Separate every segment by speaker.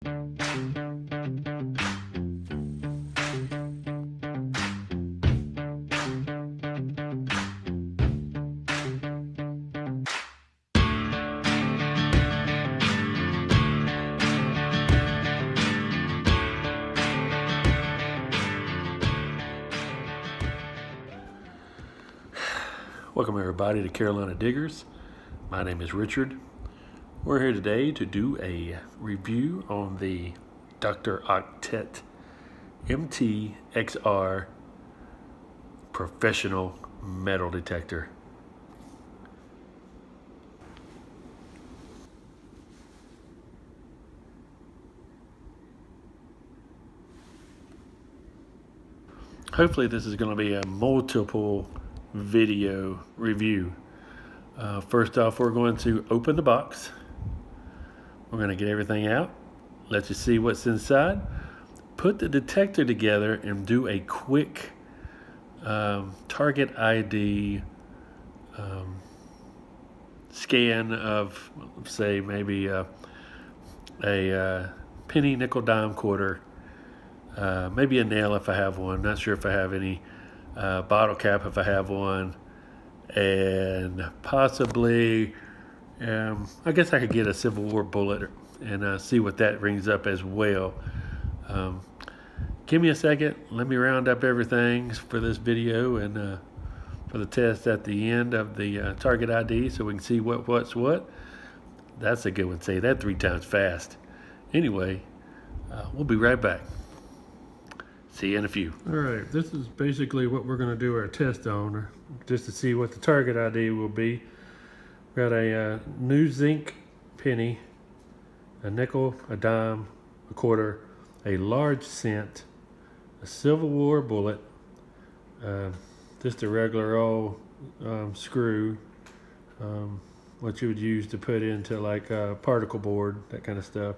Speaker 1: Welcome everybody to Carolina Diggers. My name is Richard. We're here today to do a review on the Dr. Octet MTXR professional metal detector. Hopefully this is going to be a multiple video review. First off, we're going to open the box. We're going to get everything out, let you see what's inside, put the detector together, and do a quick target ID scan of, say, maybe a penny, nickel, dime, quarter, maybe a nail if I have one. Not sure if I have any. Bottle cap if I have one, and possibly I guess I could get a Civil War bullet and see what that rings up as well. Give me a second, let me round up everything for this video and for the test at the end of the target ID so we can see what's what. That's a good one. Say that 3 times fast. Anyway, we'll be right back. See you in a few. All right, this is basically what we're going to do our test on, just to see what the target ID will be. We've got a new zinc penny, a nickel, a dime, a quarter, a large cent, a Civil War bullet, just a regular old screw, what you would use to put into like a particle board, that kind of stuff,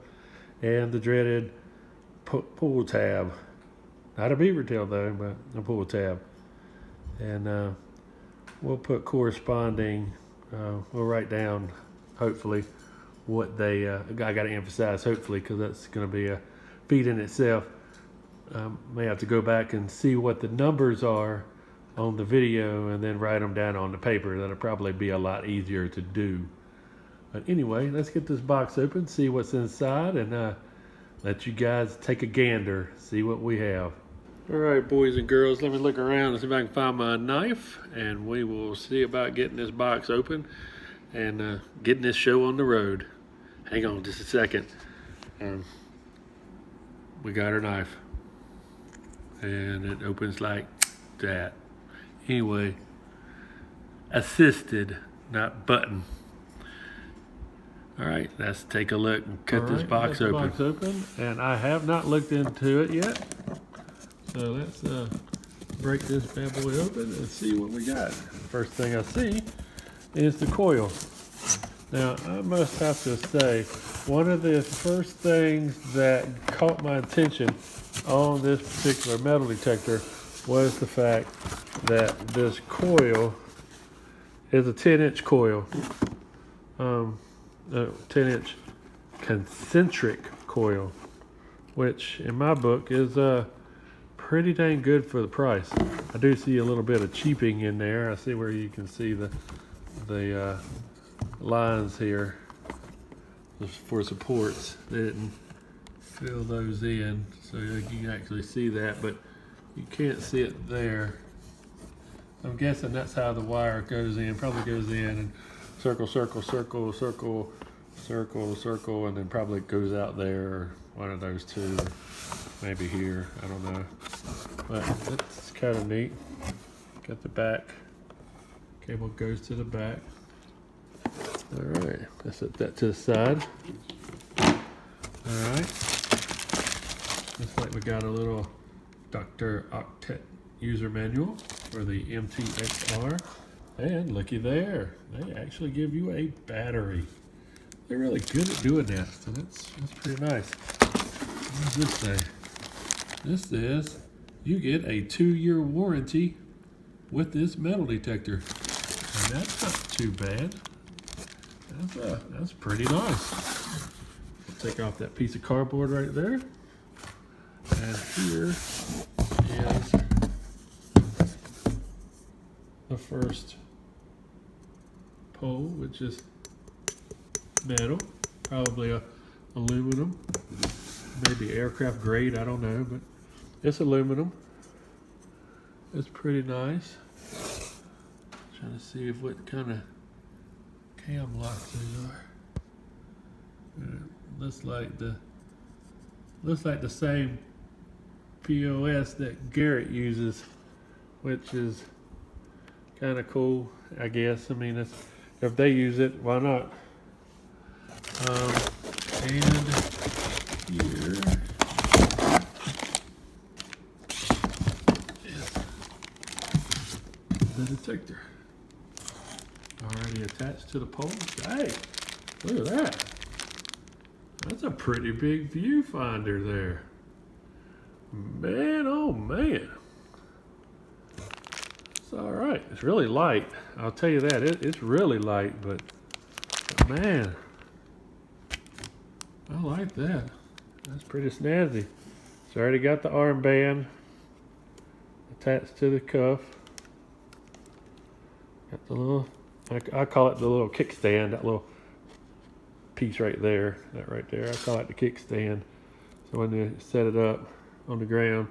Speaker 1: and the dreaded pull tab. Not a beaver tail though, but a pull tab. And we'll put corresponding, we'll write down hopefully what they, I gotta emphasize hopefully because that's gonna be a feat in itself. May have to go back and see what the numbers are on the video and then write them down on the paper. That'll probably be a lot easier to do. But anyway, let's get this box open, see what's inside, and let you guys take a gander, see what we have. All right, boys and girls, let me look around and see if I can find my knife, and we will see about getting this box open and getting this show on the road. Hang on just a second. We got our knife, and it opens like that. Anyway, assisted, not button. All right, let's take a look and cut this box open. And I have not looked into it yet. So let's break this bad boy open and see what we got. First thing I see is the coil. Now, I must have to say, one of the first things that caught my attention on this particular metal detector was the fact that this coil is a 10-inch coil. A 10-inch concentric coil, which in my book is pretty dang good for the price. I do see a little bit of cheaping in there. I see where you can see the lines here for supports. They didn't fill those in, so you can actually see that, but you can't see it there. I'm guessing that's how the wire goes in. Probably goes in and circle, circle, circle, circle, circle, circle, and then probably goes out there, or one of those two, maybe here, I don't know. But that's kind of neat. Got the back. Cable goes to the back. All right, let's set that to the side. All right. Looks like we got a little Dr. Octet user manual for the MTXR. And looky there, they actually give you a battery. They're really good at doing that, so that's pretty nice. What does this say? This says you get a 2-year warranty with this metal detector. And that's not too bad. That's pretty nice. I'll take off that piece of cardboard right there. And here is the first pole, which is metal, probably a aluminum, maybe aircraft grade, I don't know, but it's aluminum. It's pretty nice. Trying to see if what kind of cam locks these are. Looks like the same POS that Garrett uses, which is kind of cool, I guess. I mean, if they use it, why not? And here is the detector already attached to the pole. Hey, look at that. That's a pretty big viewfinder there. Man, oh man. It's all right. It's really light. I'll tell you that. It's really light, but man, I like that. That's pretty snazzy. It's already got the armband attached to the cuff. Got the little, I call it the little kickstand, that little piece right there, that right there. I call it the kickstand. So when you set it up on the ground,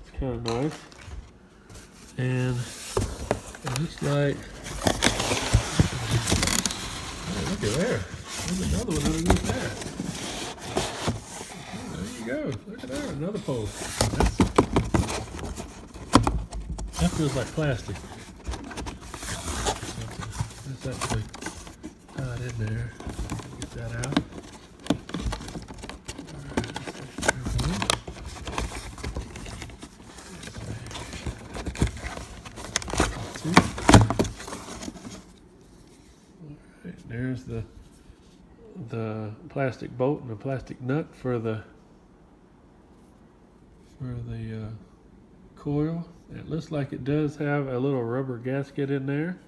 Speaker 1: it's kind of nice. And it looks like, oh, look at there. There's another one underneath there. Oh, there you go. Look at there, another pole. That feels like plastic. That's actually tied in there. Get that out. Alright, there's the plastic bolt and the plastic nut for the coil. It looks like it does have a little rubber gasket in there.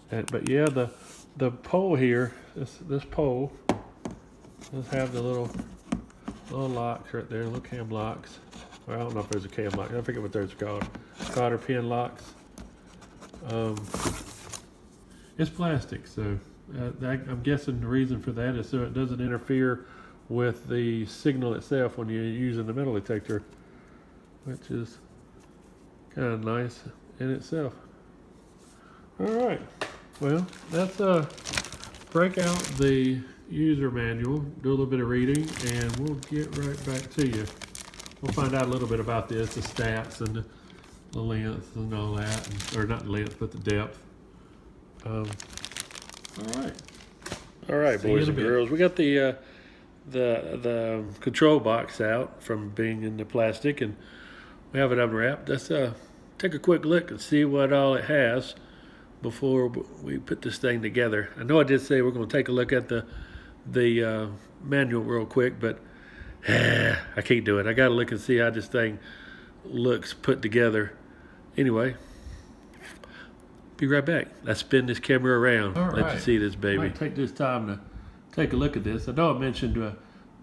Speaker 1: But yeah, the pole here, this pole does have the little locks right there, little cam locks. Well, I don't know if there's a cam lock. I forget what those are called. Cotter pin locks. It's plastic, so I'm guessing the reason for that is so it doesn't interfere with the signal itself when you're using the metal detector, which is kind of nice in itself. All right, well, let's break out the user manual, do a little bit of reading, and we'll get right back to you. We'll find out a little bit about this, the stats and the length and all that, or not length, but the depth. All right, boys and girls, we got the control box out from being in the plastic, and we have it unwrapped. Let's take a quick look and see what all it has before we put this thing together. I know I did say we're going to take a look at the manual real quick, but I can't do it. I got to look and see how this thing looks put together. Anyway, be right back. Let's spin this camera around. All right. Let you see this baby. I might take this time to take a look at this. I know I mentioned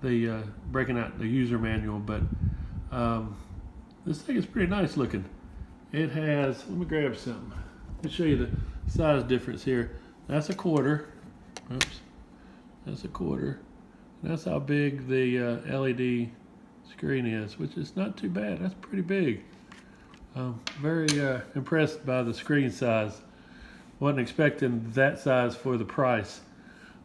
Speaker 1: the breaking out the user manual, but this thing is pretty nice looking. It has, let me grab something. Let me show you the size difference here. That's a quarter. Oops. That's a quarter. That's how big the LED screen is, which is not too bad. That's pretty big. Very impressed by the screen size. Wasn't expecting that size for the price.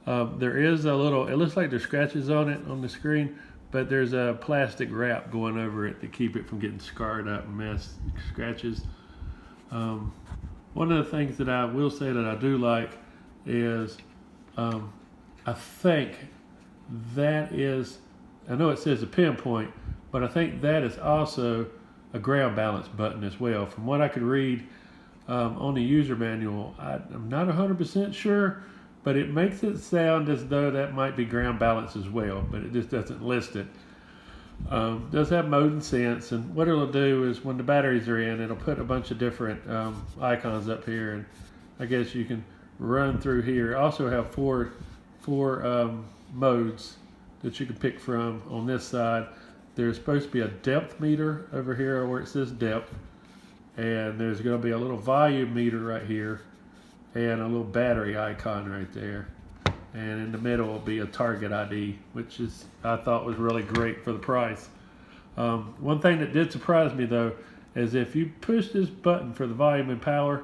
Speaker 1: There is a little, it looks like there's scratches on it on the screen, but there's a plastic wrap going over it to keep it from getting scarred up and scratches. One of the things that I will say that I do like is I think that is, I know it says a pinpoint, but I think that is also a ground balance button as well. From what I could read on the user manual, I'm not 100% sure, but it makes it sound as though that might be ground balance as well, but it just doesn't list it. It does have mode and sense, and what it'll do is when the batteries are in, it'll put a bunch of different icons up here, and I guess you can run through here. Also have four modes that you can pick from on this side. There's supposed to be a depth meter over here where it says depth, and there's going to be a little volume meter right here, and a little battery icon right there. And in the middle will be a target ID, which is I thought was really great for the price. One thing that did surprise me though is if you push this button for the volume and power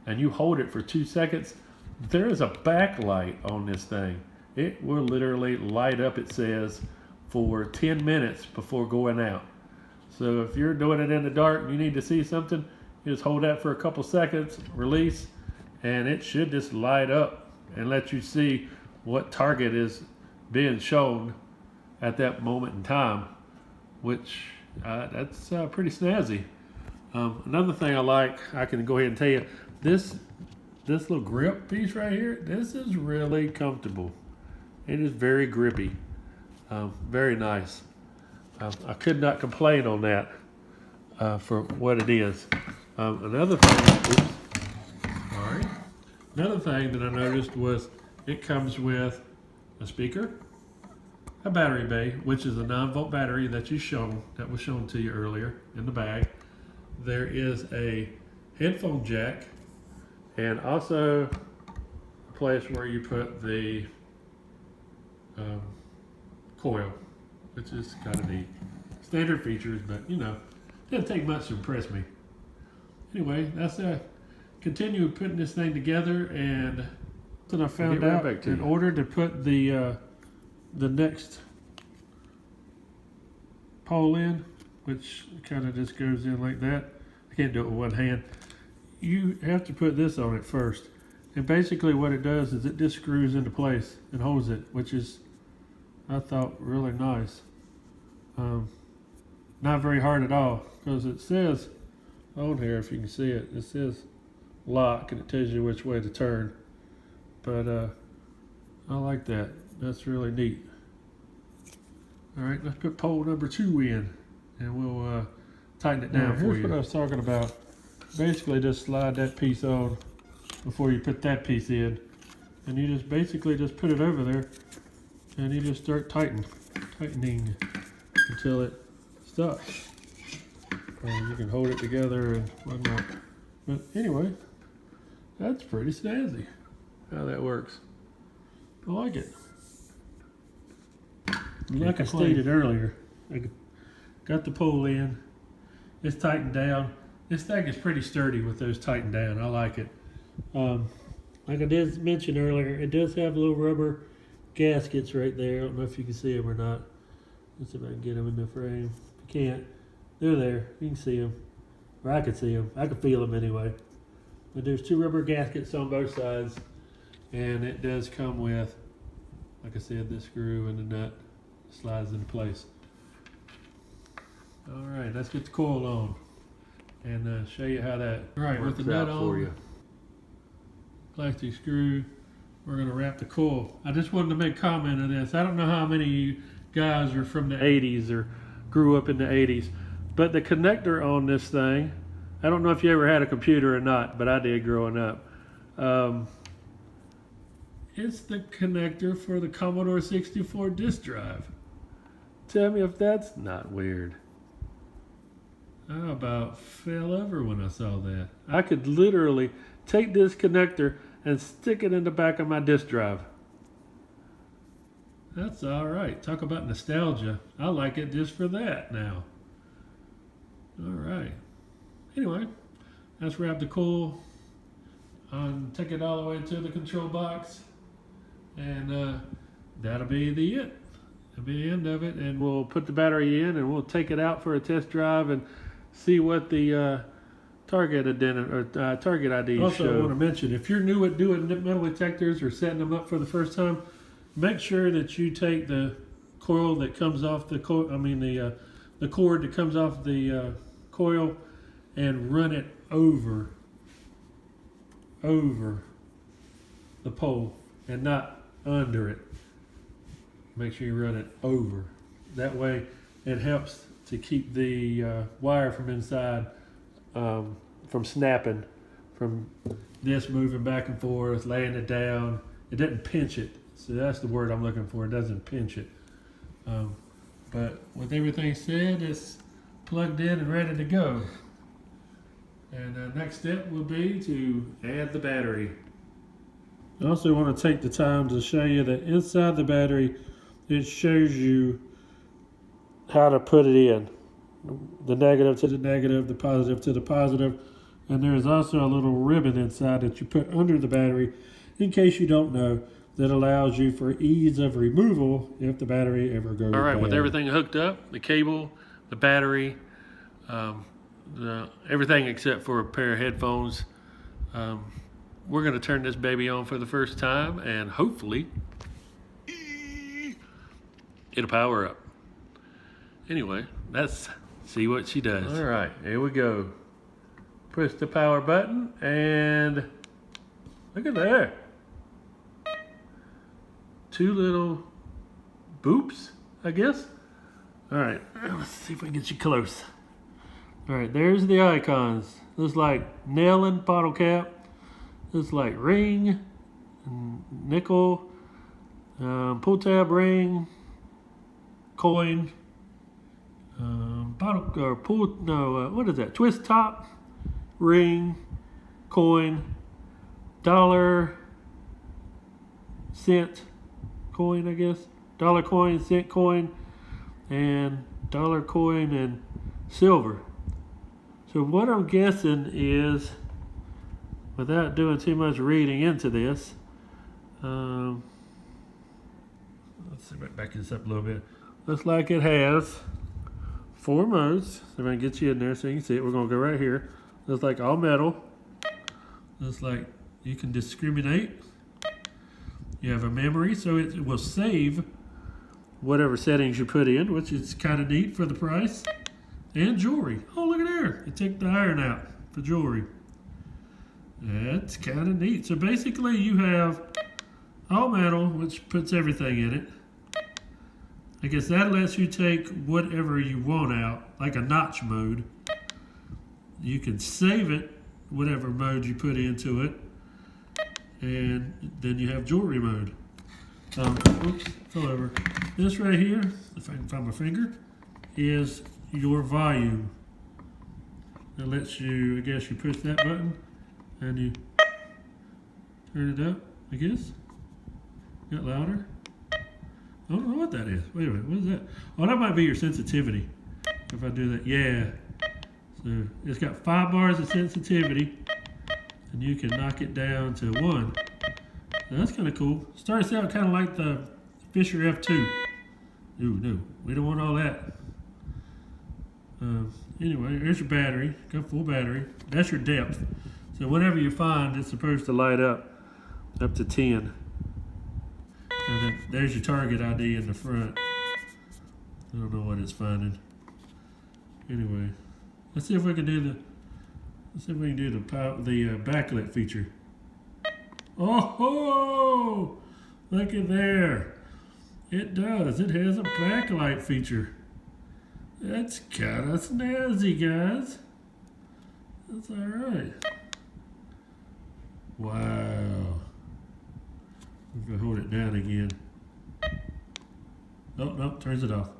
Speaker 1: and you hold it for 2 seconds, there is a backlight on this thing. It will literally light up, it says, for 10 minutes before going out. So if you're doing it in the dark and you need to see something, you just hold that for a couple seconds, release, and it should just light up and let you see what target is being shown at that moment in time, which that's pretty snazzy. Another thing I like, I can go ahead and tell you, this little grip piece right here, this is really comfortable. It is very grippy, very nice. I could not complain on that for what it is. Another thing, another thing that I noticed was it comes with a speaker, a battery bay, which is a 9-volt battery that was shown to you earlier in the bag. There is a headphone jack, and also a place where you put the coil, which is kind of neat. Standard features, but you know, didn't take much to impress me. Anyway, that's continue putting this thing together, and then I found out in order to put the next pole in, which kind of just goes in like that. I can't do it with one hand. You have to put this on it first. And basically what it does is it just screws into place and holds it, which is, I thought, really nice. Not very hard at all, because it says on here, if you can see it, it says lock, and it tells you which way to turn. But I like that. That's really neat. All right, let's put pole number 2 in, and we'll tighten it down for you. Here's what I was talking about. Basically, just slide that piece on before you put that piece in, and you just basically just put it over there, and you just start tightening until it stops. You can hold it together and whatnot. But anyway, that's pretty snazzy how that works. I like it. Like I stated earlier, I got the pole in. It's tightened down. This thing is pretty sturdy with those tightened down. I like it. Like I did mention earlier, it does have little rubber gaskets right there. I don't know if you can see them or not. Let's see if I can get them in the frame. If you can't, they're there. You can see them. Or I can see them. I can feel them anyway. But there's 2 rubber gaskets on both sides. And it does come with, like I said, this screw and the nut slides into place. All right, let's get the coil on and show you how that works with the nut on for you. Plastic screw. We're going to wrap the coil. I just wanted to make comment on this. I don't know how many of you guys are from the 80s or grew up in the 80s, but the connector on this thing, I don't know if you ever had a computer or not, but I did growing up. It's the connector for the Commodore 64 disk drive. Tell me if that's not weird. I about fell over when I saw that. I could literally take this connector and stick it in the back of my disk drive. That's all right. Talk about nostalgia. I like it just for that now. All right. Anyway, let's wrap the coil and take it all the way to the control box. And that'll be the end of it. And we'll put the battery in and we'll take it out for a test drive and see what the target ID
Speaker 2: Also,
Speaker 1: show.
Speaker 2: I want to mention, if you're new at doing metal detectors or setting them up for the first time, make sure that you take the coil that comes off the cord that comes off the coil and run it over the pole and not under it. Make sure you run it over. That way it helps to keep the wire from inside from snapping, from this moving back and forth, laying it down. It doesn't pinch it. So that's the word I'm looking for. It doesn't pinch it. But with everything said, it's plugged in and ready to go. And the next step will be to add the battery. I also want to take the time to show you that inside the battery, it shows you how to put it in. The negative to the negative, the positive to the positive. And there is also a little ribbon inside that you put under the battery, in case you don't know, that allows you for ease of removal if the battery ever goes bad. All right, with everything hooked up, the cable, the battery, everything except for a pair of headphones, we're going to turn this baby on for the first time, and hopefully it'll power up. Anyway, let's see what she does. All right, here we go. Push the power button, and look at that. 2 little boops, I guess. All right, let's see if we can get you close. All right, there's the icons. Looks like nail and bottle cap. Looks like ring, nickel, pull tab ring, coin, bottle or pull. No, what is that? Twist top, ring, coin, dollar, cent coin, I guess. Dollar coin, cent coin, and dollar coin and silver. So what I'm guessing is, without doing too much reading into this, let's see if I back this up a little bit. Looks like it has 4 modes. So I'm going to get you in there so you can see it. We're going to go right here. Looks like all metal. Looks like you can discriminate. You have a memory, so it will save whatever settings you put in, which is kind of neat for the price. And jewelry. Oh, look at there. It took the iron out for jewelry. That's kind of neat. So basically you have all metal, which puts everything in it. I guess that lets you take whatever you want out, like a notch mode. You can save it, whatever mode you put into it. And then you have jewelry mode. Oops, fell over. This right here, if I can find my finger, is your volume. That lets you, I guess you push that button and you turn it up, I guess. Got louder. I don't know what that is. Wait a minute, what is that? Oh, that might be your sensitivity. If I do that, yeah. So it's got 5 bars of sensitivity, and you can knock it down to 1. So that's kind of cool. Starts out kind of like the Fisher F2. Ooh, no, we don't want all that. Anyway, there's your battery. Got full battery. That's your depth. So whatever you find, it's supposed to light up to 10. And then there's your target ID in the front. I don't know what it's finding. Anyway, let's see if we can do the backlit feature. Oh, look at there. It does. It has a backlight feature. That's kind of snazzy, guys. That's all right. Wow. If I hold it down again. Oh, no, turns it off.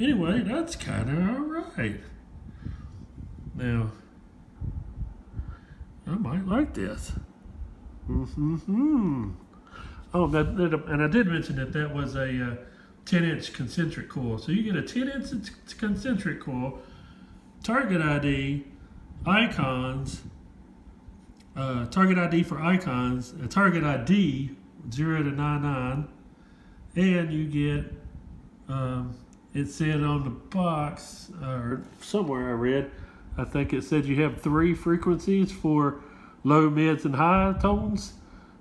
Speaker 2: Anyway, that's kind of all right. Now, I might like this. Oh, and I did mention that was a 10-inch concentric coil. So you get a 10-inch concentric coil, target ID, icons, target ID for icons, a target ID 0 to 99, and you get, it said on the box, or somewhere I read, I think it said you have 3 frequencies for low, mids, and high tones.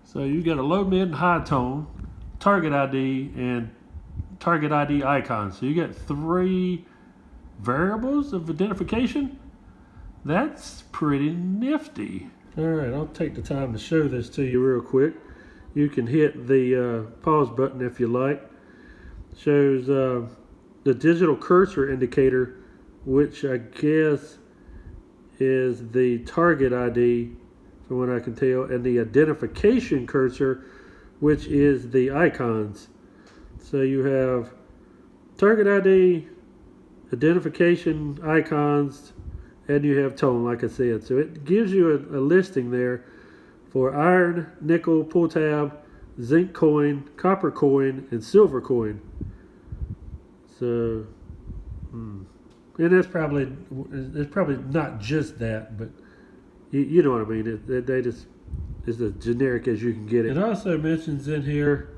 Speaker 2: So you get a low, mid, and high tone, target ID, and target ID icon. So you get 3 variables of identification. That's pretty nifty. All right, I'll take the time to show this to you real quick. You can hit the pause button if you like. It shows the digital cursor indicator, which I guess is the target ID from what I can tell, and the identification cursor, which is the icons. So you have target ID, identification icons, and you have tone, like I said. So it gives you a listing there for iron, nickel, pull tab, zinc coin, copper coin, and silver coin. So, and it's probably not just that, but you know what I mean. They just is as generic as you can get it. It also mentions in here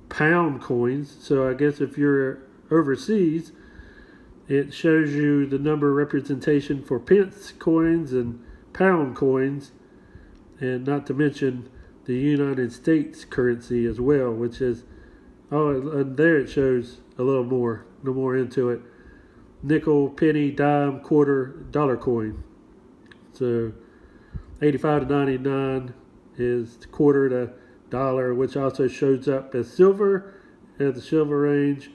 Speaker 2: pound coins. So I guess if you're overseas, it shows you the number representation for pence coins and pound coins, and not to mention the United States currency as well, which is and there it shows a little more into it. Nickel, penny, dime, quarter, dollar coin. So 85 to 99 is quarter to dollar, which also shows up as silver at the silver range.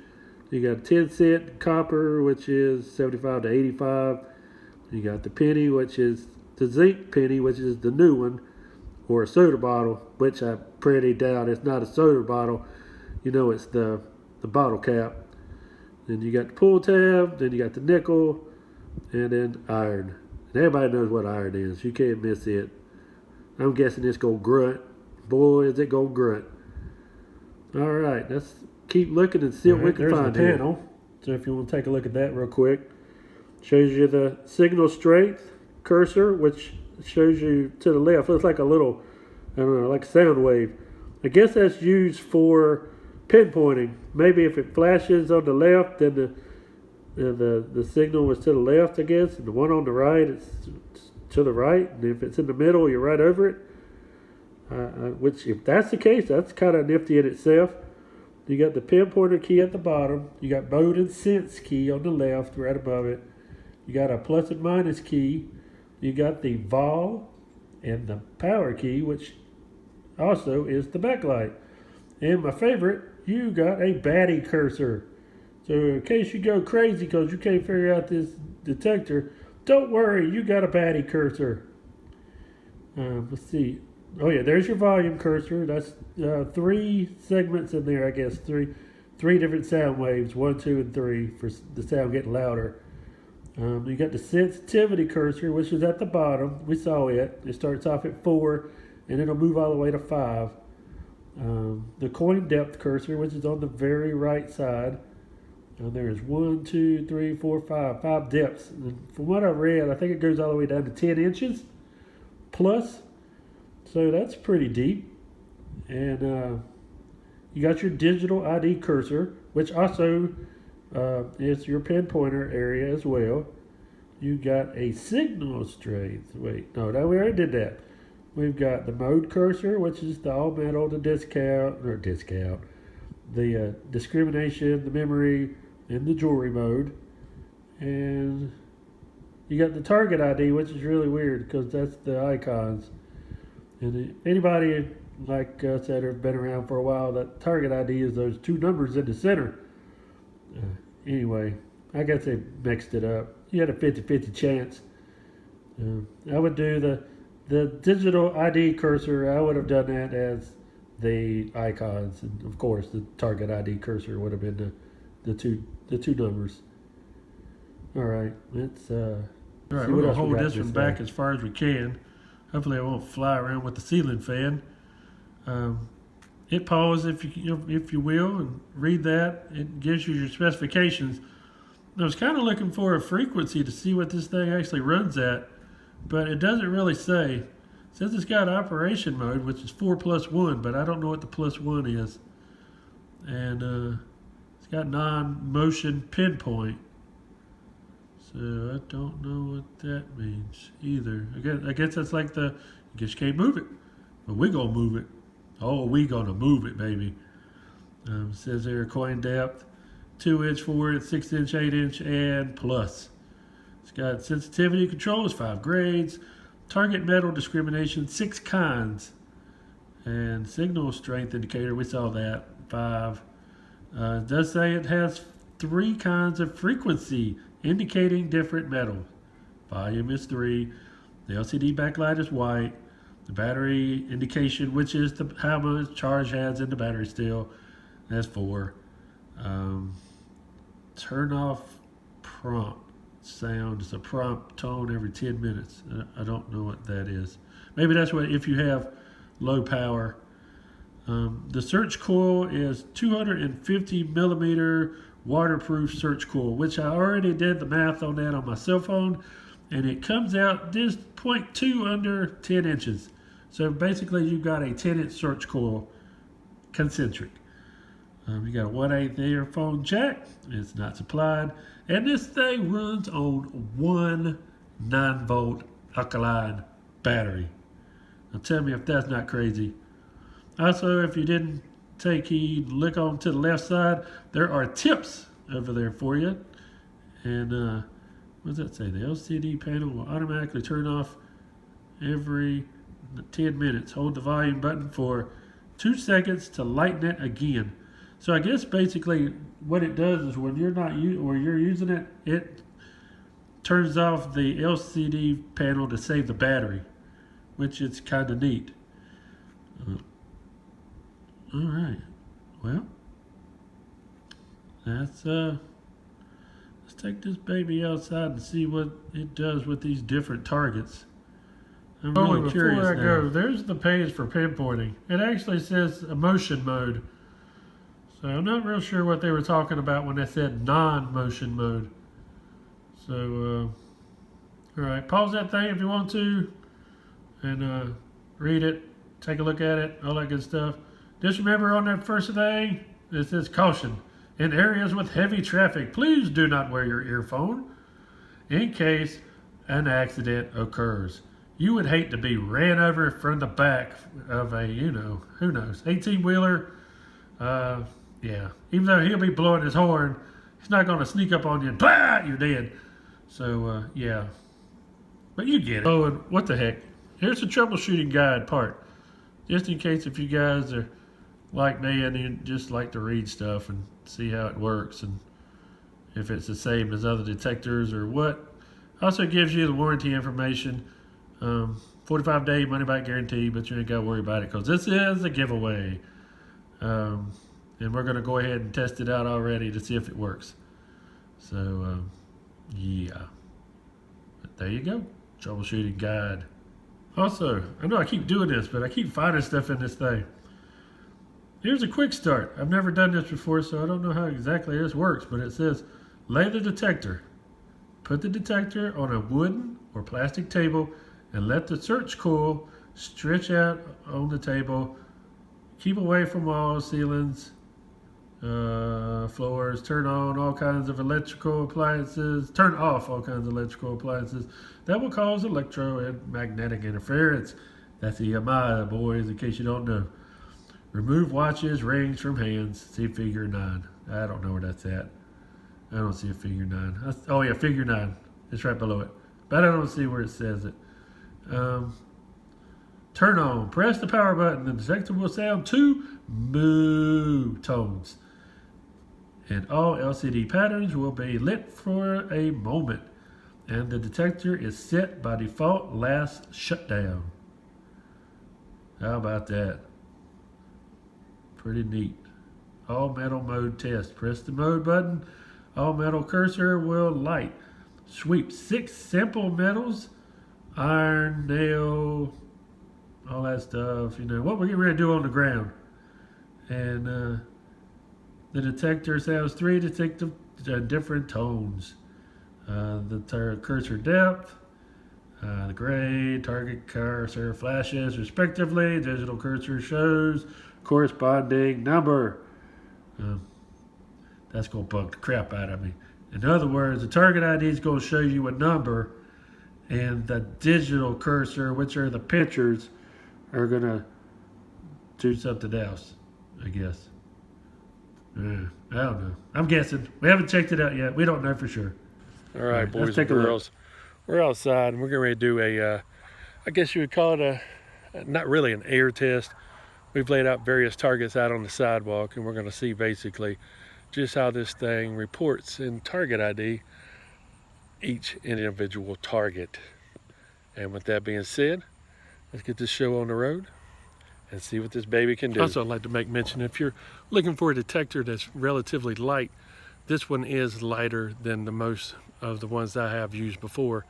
Speaker 2: You got 10 cent copper, which is 75 to 85. You got the penny, which is the zinc penny, which is the new one, or a soda bottle, which I pretty doubt it's not a soda bottle. You know, it's the bottle cap. Then you got the pull tab, then you got the nickel, and then iron. And everybody knows what iron is. You can't miss it. I'm guessing it's going to grunt. Boy, is it going to grunt. All right, let's keep looking and see what we can find here. Panel. So if you want to take a look at that real quick. Shows you the signal strength cursor, which shows you to the left. Looks like a little, I don't know, like a sound wave. I guess that's used for pinpointing. Maybe if it flashes on the left, then the signal was to the left, I guess, and the one on the right is to the right, and if it's in the middle, you're right over it. Which, if that's the case, that's kind of nifty in itself. You got the pinpointer key at the bottom. You got mode and sense key on the left, right above it. You got a plus and minus key. You got the vol and the power key, which also is the backlight. And my favorite, you got a baddie cursor. So in case you go crazy because you can't figure out this detector, don't worry, you got a baddie cursor. Let's see. Oh yeah, there's your volume cursor. That's 3 segments in there, I guess. Three different sound waves, 1, 2, and 3 for the sound getting louder. You got the sensitivity cursor, which is at the bottom. We saw it. It starts off at 4, and it'll move all the way to 5. The coin depth cursor, which is on the very right side. There is 1, 2, 3, 4, 5 depths. And from what I read, I think it goes all the way down to 10 inches plus. So that's pretty deep. And you got your digital ID cursor, which also is your pinpointer area as well. You got a signal strength. Wait, no, we already did that. We've got the mode cursor, which is the all metal, the discount, the discrimination, the memory, and the jewelry mode. And you got the target ID, which is really weird because that's the icons. And anybody like us that have been around for a while, that target ID is those 2 numbers in the center. Anyway, I guess they mixed it up. You had a 50-50 chance. I would do the digital ID cursor. I would have done that as the icons, and of course the target ID cursor would have been the two numbers. All right, let's. All right, we're gonna hold this one back as far as we can. Hopefully, I won't fly around with the ceiling fan. Hit pause if you will and read that. It gives you your specifications. I was kind of looking for a frequency to see what this thing actually runs at, but it doesn't really say. It says it's got operation mode, which is 4 plus 1, but I don't know what the plus 1 is. And it's got non-motion pinpoint. So I don't know what that means either. I guess that's like I guess you can't move it, but we're gonna move it. Oh, we gonna move it, baby. It says there coin depth, 2 inch, 4 inch, 6 inch, 8 inch, and plus. It's got sensitivity controls, 5 grades, target metal discrimination, 6 kinds, and signal strength indicator. We saw that 5. It does say it has 3 kinds of frequency indicating different metals. Volume is 3. The LCD backlight is white. The battery indication, which is how much charge has in the battery still, that's 4. Turn off prompt sound. It's a prompt tone every 10 minutes. I don't know what that is. Maybe that's what if you have low power. The search coil is 250 millimeter waterproof search coil, which I already did the math on that on my cell phone, and it comes out just 0.2 under 10 inches. So basically you've got a 10-inch search coil, concentric. You got a 1/8 earphone jack. It's not supplied. And this thing runs on one 9-volt alkaline battery. Now tell me if that's not crazy. Also, if you didn't take heed, look on to the left side. There are tips over there for you. And what does that say? The LCD panel will automatically turn off every 10 minutes. Hold the volume button for 2 seconds to lighten it again. So I guess basically what it does is when you're not or you're using it, it turns off the LCD panel to save the battery, which is kind of neat. All right, well, let's take this baby outside and see what it does with these different targets. I'm really curious now. Before I go, there's the page for pinpointing. It actually says motion mode. So I'm not real sure what they were talking about when they said non-motion mode. So, all right, pause that thing if you want to, and read it, take a look at it, all that good stuff. Just remember on that first thing, it says caution. In areas with heavy traffic, please do not wear your earphone in case an accident occurs. You would hate to be ran over from the back of a, who knows, 18-wheeler. Yeah, even though he'll be blowing his horn, he's not going to sneak up on you and blah, you're dead. So, yeah. But you get it. Oh, and what the heck? Here's the troubleshooting guide part. Just in case if you guys are like me and you just like to read stuff and see how it works and if it's the same as other detectors or what. Also gives you the warranty information. 45-day money-back guarantee, but you ain't got to worry about it because this is a giveaway. And we're going to go ahead and test it out already to see if it works. So, yeah. But there you go. Troubleshooting guide. Also, I know I keep doing this, but I keep finding stuff in this thing. Here's a quick start. I've never done this before, so I don't know how exactly this works, but it says, lay the detector. Put the detector on a wooden or plastic table and let the search coil stretch out on the table. Keep away from walls, ceilings, floors. Turn on all kinds of electrical appliances. Turn off all kinds of electrical appliances that will cause electromagnetic interference. That's EMI, boys, in case you don't know. Remove watches, rings from hands. See figure 9. I don't know where that's at. I don't see a figure 9. Oh yeah, figure 9. It's right below it. But I don't see where it says it. Turn on. Press the power button. The detector will sound 2 moo tones. And all LCD patterns will be lit for a moment. And the detector is set by default last shutdown. How about that? Pretty neat. All metal mode test. Press the mode button. All metal cursor will light. Sweep 6 simple metals. Iron, nail, all that stuff. What we're getting ready to do on the ground. And the detector sounds 3 distinctive different tones. The cursor depth, the gray, target cursor flashes respectively. Digital cursor shows corresponding number. That's going to bug the crap out of me. In other words, the target ID is going to show you a number, and the digital cursor, which are the pictures, are going to do something else, I guess. I don't know. I'm guessing. We haven't checked it out yet. We don't know for sure.
Speaker 1: All right, boys and girls. We're outside, and we're getting ready to do a, I guess you would call it not really an air test. We've laid out various targets out on the sidewalk, and we're going to see basically just how this thing reports in target ID each individual target. And with that being said, let's get this show on the road and see what this baby can do. Also, I'd like to make mention, if you're looking for a detector that's relatively light, this one is lighter than the most of the ones that I have used before,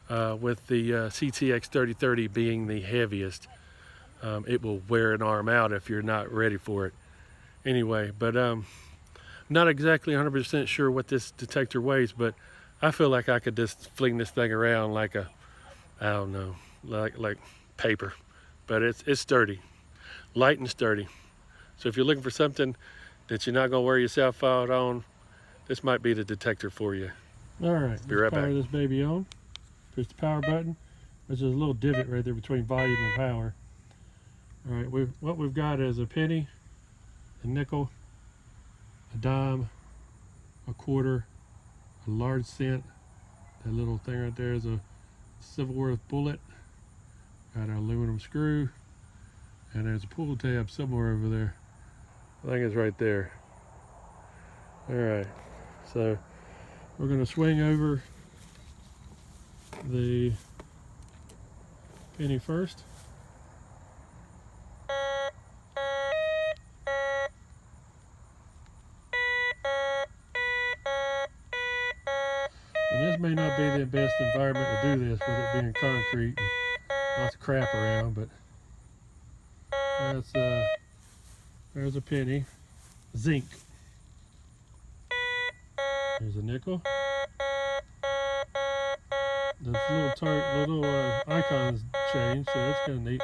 Speaker 1: with the CTX 3030 being the heaviest. It will wear an arm out if you're not ready for it. Anyway, but not exactly 100% sure what this detector weighs, but I feel like I could just fling this thing around like a, I don't know, like paper. But it's sturdy, light and sturdy. So if you're looking for something that you're not gonna wear yourself out on, this might be the detector for you.
Speaker 2: All right,
Speaker 1: Be right
Speaker 2: let's power
Speaker 1: back.
Speaker 2: this baby on. Push the power button. There's a little divot right there between volume and power. All right, what we've got is a penny, a nickel, a dime, a quarter, a large cent. That little thing right there is a Civil War bullet. Got an aluminum screw, and there's a pull tab somewhere over there. I think it's right there. All right, so we're going to swing over the penny first. And this may not be the best environment to do this with it being concrete and lots of crap around, but that's there's a penny, zinc. There's a nickel. Those little icons change, so that's kind of neat.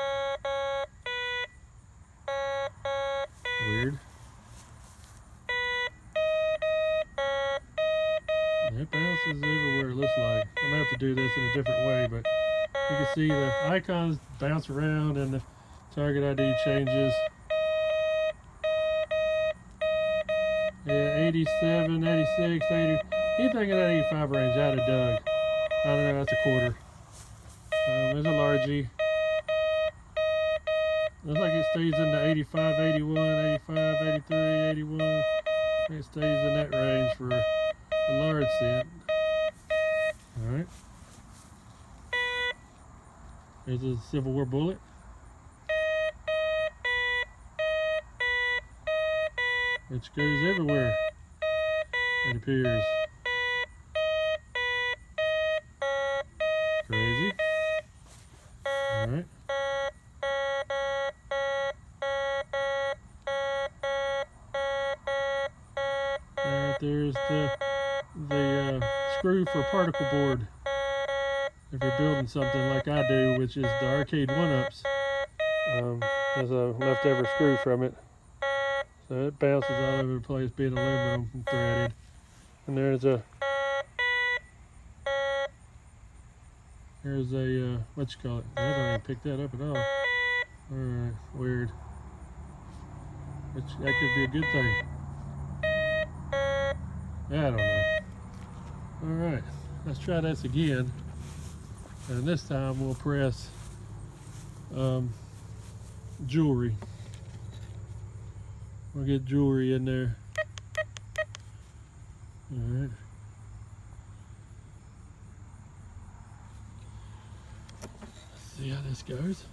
Speaker 2: Weird. It bounces everywhere, it looks like. I'm gonna have to do this in a different way, but you can see the icons bounce around and the target ID changes. Yeah, 87, 86, 80, anything in that 85 range out of Doug. I don't know, that's a quarter. There's a largie. Looks like it stays in the 85, 81, 85, 83, 81. It stays in that range for a large cent. Alright. There's a Civil War bullet. Which goes everywhere, it appears. Crazy. Alright. There's the screw for particle board. If you're building something like I do, which is the arcade one-ups, there's a leftover screw from it. So it bounces all over the place, being aluminum and threaded. And there's a what you call it? I don't even pick that up at all. Alright, weird. That could be a good thing. I don't know. Alright, let's try this again. And this time we'll press jewelry. We'll get jewelry in there. Alright. Let's see how this goes.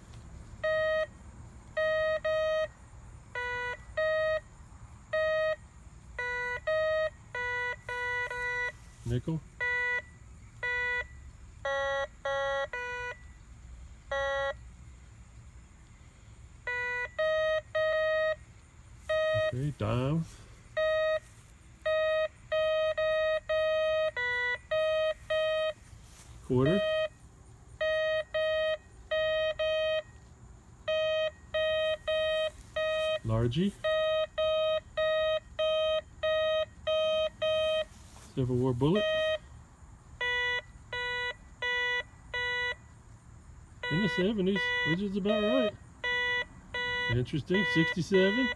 Speaker 2: Nickel. Okay, dime. Quarter. Largie. Civil War bullet. In the 70s, which is about right. Interesting. 67.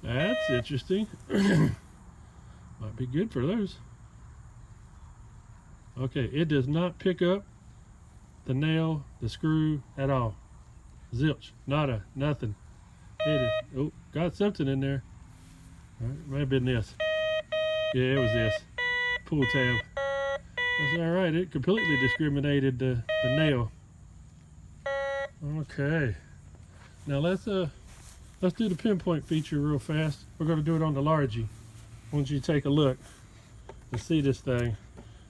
Speaker 2: That's interesting. Might be good for those. Okay, it does not pick up the nail, the screw at all. Zilch. Nada. Nothing. It is. Oh, got something in there. All right, might have been this. Yeah, it was this. Pull tab. That's all right. It completely discriminated the nail. Okay. Now let's do the pinpoint feature real fast. We're going to do it on the largie. I want you to take a look and see this thing.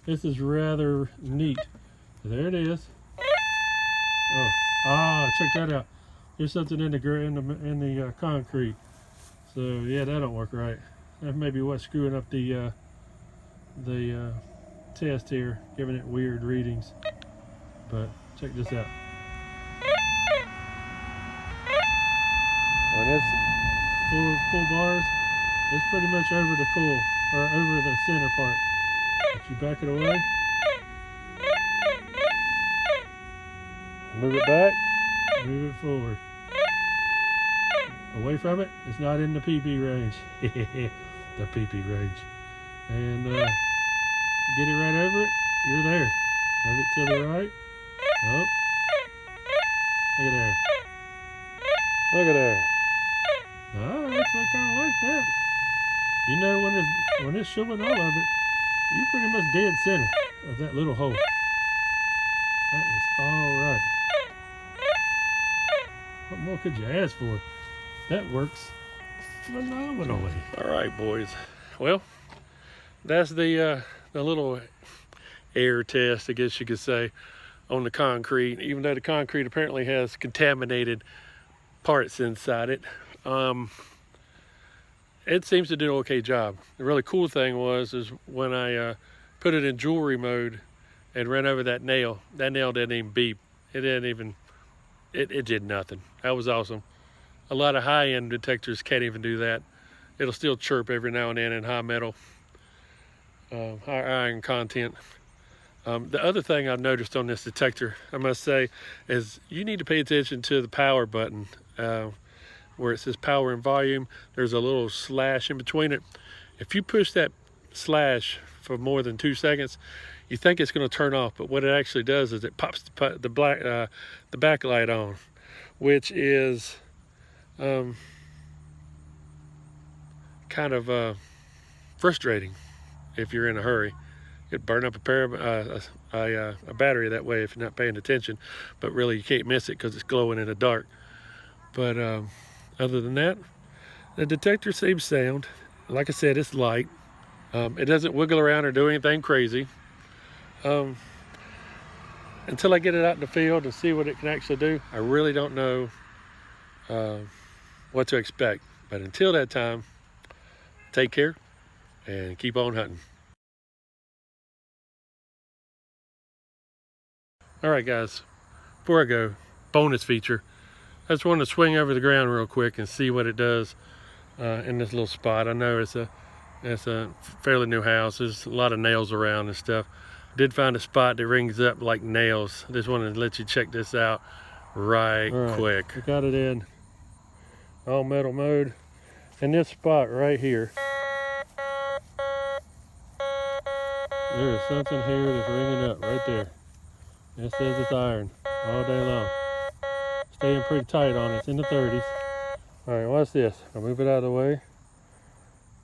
Speaker 2: This is rather neat. There it is. Oh, check that out. There's something in the concrete. So yeah, that don't work right. That may be what's screwing up the test here, giving it weird readings. But check this out. When it's full bars, it's pretty much over the coil, or over the center part. If you back it away, move it back, move it forward. Away from it, it's not in the PP range. The PP range. And get it right over it, you're there. Move it to the right. Oh, look at there. Look at there. I actually kind of like that. You know, when it's showing all of it, you're pretty much dead center of that little hole. That is all right. What more could you ask for? That works phenomenally. All right, boys. Well, that's the little air test, I guess you could say, on the concrete. Even though the concrete apparently has contaminated parts inside it, it seems to do an okay job. The really cool thing is when I put it in jewelry mode and ran over that nail didn't even beep. It did nothing. That was awesome. A lot of high-end detectors can't even do that. It'll still chirp every now and then in high metal, high iron content. The other thing I've noticed on this detector, I must say, is you need to pay attention to the power button. Where it says power and volume, there's a little slash in between it. If you push that slash for more than 2 seconds, you think it's going to turn off, but what it actually does is it pops the backlight on, which is kind of frustrating if you're in a hurry. It'd burn up a battery that way if you're not paying attention, but really you can't miss it because it's glowing in the dark. But other than that, the detector seems sound. Like I said, it's light. It doesn't wiggle around or do anything crazy. Until I get it out in the field and see what it can actually do, I really don't know what to expect. But until that time, take care and keep on hunting. All right, guys, before I go, bonus feature. I just wanted to swing over the ground real quick and see what it does in this little spot. I know it's a fairly new house. There's a lot of nails around and stuff. I did find a spot that rings up like nails. I just wanted to let you check this out right quick. I got it in all metal mode. In this spot right here, there is something here that's ringing up right there. It says it's iron all day long. Staying pretty tight on it. It's in the 30s. All right, watch this. I'll move it out of the way.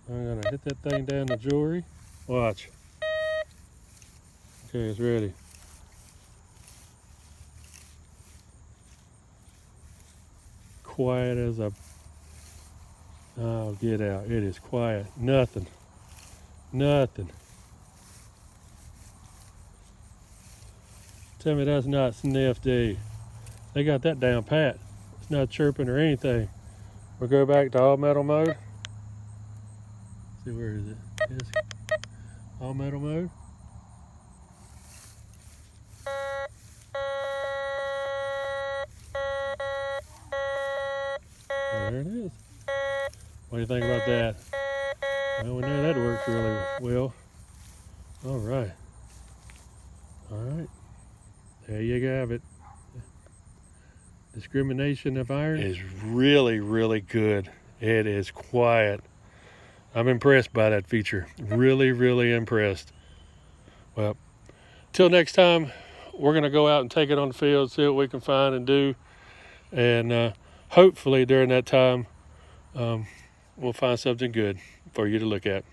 Speaker 2: I'm gonna hit that thing down the jewelry. Watch. Okay, it's ready. Quiet as a... Oh, get out. It is quiet. Nothing. Nothing. Tell me that's not sniffed, eh? They got that down pat. It's not chirping or anything. We'll go back to all metal mode. See, where is it? It's all metal mode. There it is. What do you think about that? Well, we know that works really well. All right. All right. There you have it. Discrimination of iron is really, really good. It is quiet. I'm impressed by that feature. Really, really impressed. Well, till next time, we're going to go out and take it on the field, see what we can find and do. And hopefully during that time, we'll find something good for you to look at.